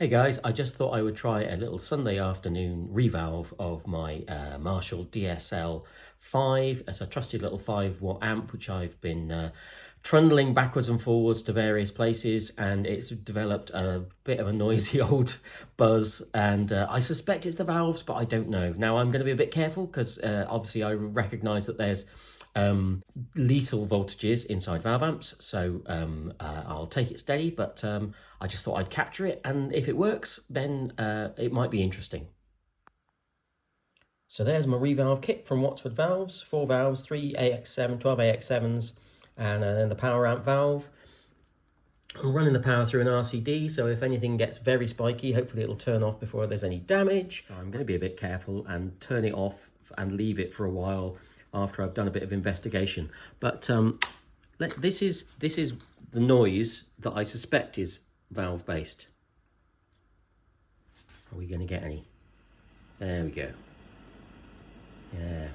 Hey guys, I just thought I would try a little Sunday afternoon revalve of my Marshall DSL5 as a trusted little 5 watt amp, which I've been trundling backwards and forwards to various places, and it's developed a bit of a noisy old buzz, and I suspect it's the valves, but I don't know. Now I'm going to be a bit careful because obviously I recognise that there's lethal voltages inside valve amps, so I'll take it steady, but I just thought I'd capture it, and if it works then it might be interesting. So there's my revalve kit from Watford Valves, 4 valves, 3 AX7, 12 AX7s, and then the power amp valve. I'm running the power through an RCD, so if anything gets very spiky, hopefully it'll turn off before there's any damage. So I'm going to be a bit careful and turn it off and leave it for a while after I've done a bit of investigation. But this is the noise that I suspect is valve based. Are we going to get any? There we go. Yeah.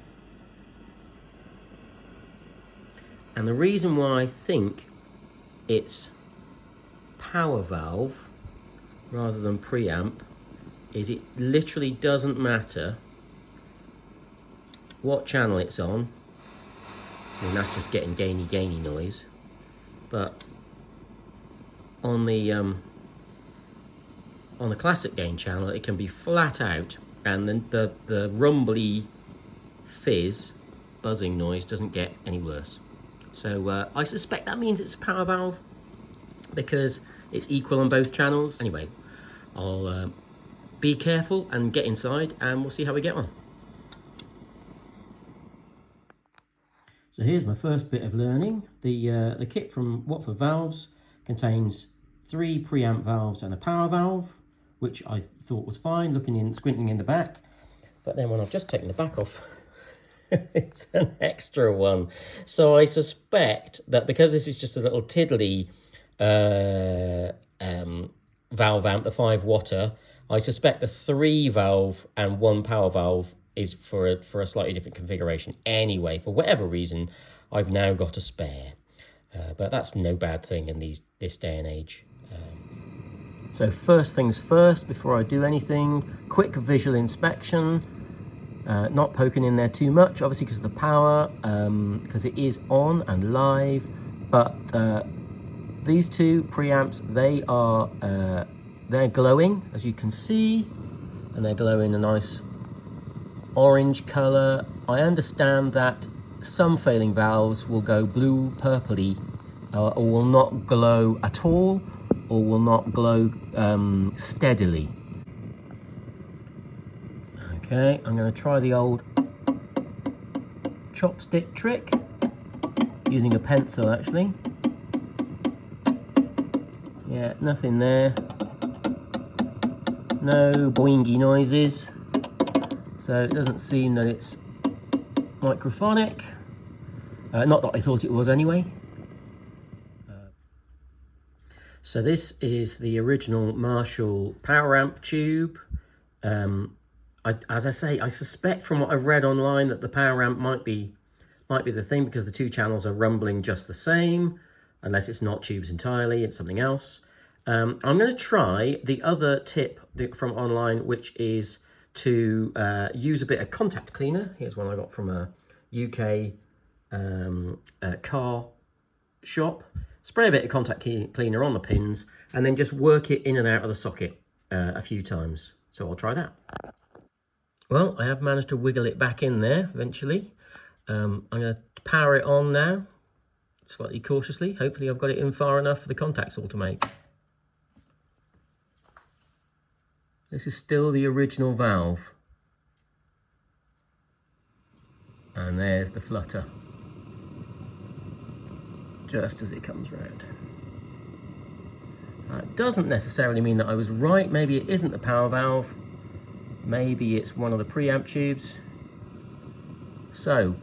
And the reason why I think it's power valve rather than preamp is it literally doesn't matter what channel it's on. I mean, that's just getting gainy noise, but on the classic gain channel it can be flat out, and then the rumbly fizz buzzing noise doesn't get any worse. So I suspect that means it's a power valve because it's equal on both channels. Anyway, I'll be careful and get inside and we'll see how we get on. So here's my first bit of learning. The kit from Watford Valves contains 3 preamp valves and a power valve, which I thought was fine, squinting in the back. But then when I've just taken the back off, it's an extra one. So I suspect that because this is just a little tiddly valve amp, the 5 watter, I suspect the 3 valve and 1 power valve is for a slightly different configuration. Anyway, for whatever reason, I've now got a spare. But that's no bad thing in this day and age. So first things first, before I do anything, quick visual inspection. Not poking in there too much, obviously because of the power, because it is on and live. But these 2 preamps, they're glowing, as you can see, and they're glowing a nice orange color. I understand that some failing valves will go blue purpley, or will not glow at all, or will not glow steadily. Okay, I'm going to try the old chopstick trick using a pencil actually. Yeah, nothing there, no boingy noises. So it doesn't seem that it's microphonic. Not that I thought it was anyway. So this is the original Marshall power amp tube. As I say, I suspect from what I've read online that the power amp might be the thing, because the 2 channels are rumbling just the same, unless it's not tubes entirely, it's something else. I'm going to try the other tip from online, which is to use a bit of contact cleaner. Here's one I got from a UK car shop. Spray a bit of contact cleaner on the pins and then just work it in and out of the socket a few times. So I'll try that. Well, I have managed to wiggle it back in there eventually. I'm going to power it on now, slightly cautiously. Hopefully I've got it in far enough for the contacts all to make. This is still the original valve. And there's the flutter, just as it comes round. It doesn't necessarily mean that I was right. Maybe it isn't the power valve. Maybe it's one of the preamp tubes. So,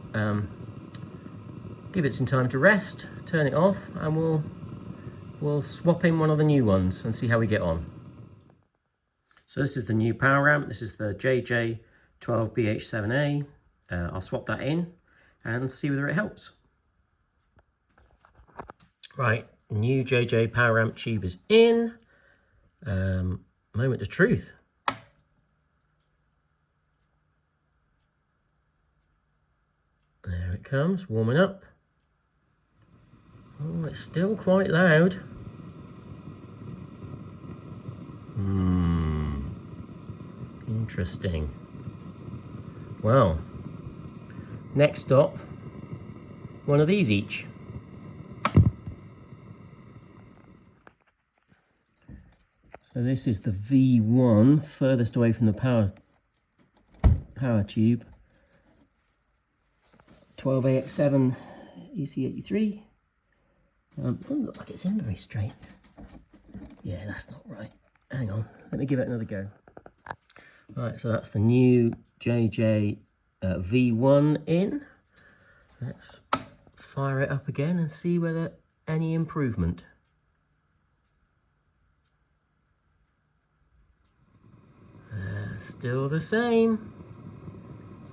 give it some time to rest, turn it off, and we'll swap in one of the new ones and see how we get on. So this is the new power amp. This is the JJ12BH7A. I'll swap that in and see whether it helps. Right, new JJ power amp tube is in. moment of truth. There it comes, warming up. Oh, it's still quite loud. Interesting. Well, next stop, one of these each. So this is the V1, furthest away from the power tube. 12AX7 EC83. Doesn't look like it's in very straight. Yeah, that's not right. Hang on, let me give it another go. Right, so that's the new JJ V1 in. Let's fire it up again and see whether any improvement. Still the same.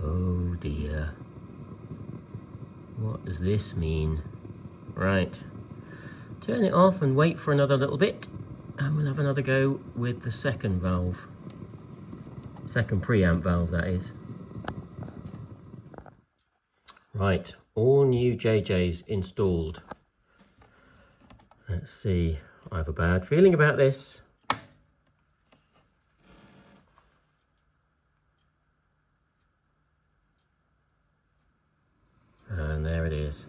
Oh dear. What does this mean? Right. Turn it off and wait for another little bit, and we'll have another go with the second valve. Second preamp valve, that is. Right, all new JJs installed. Let's see. I have a bad feeling about this. And there it is.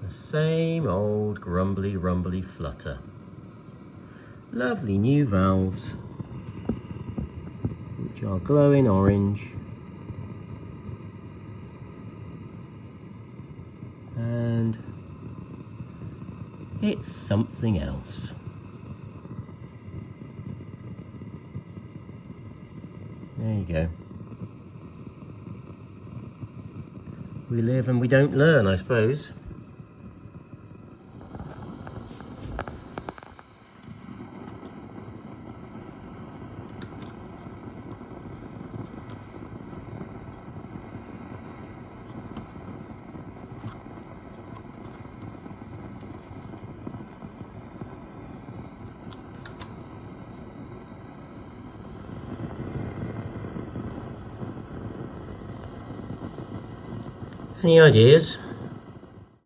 The same old grumbly rumbly flutter. Lovely new valves, which are glowing orange. And it's something else. There you go. We live and we don't learn, I suppose. Any ideas?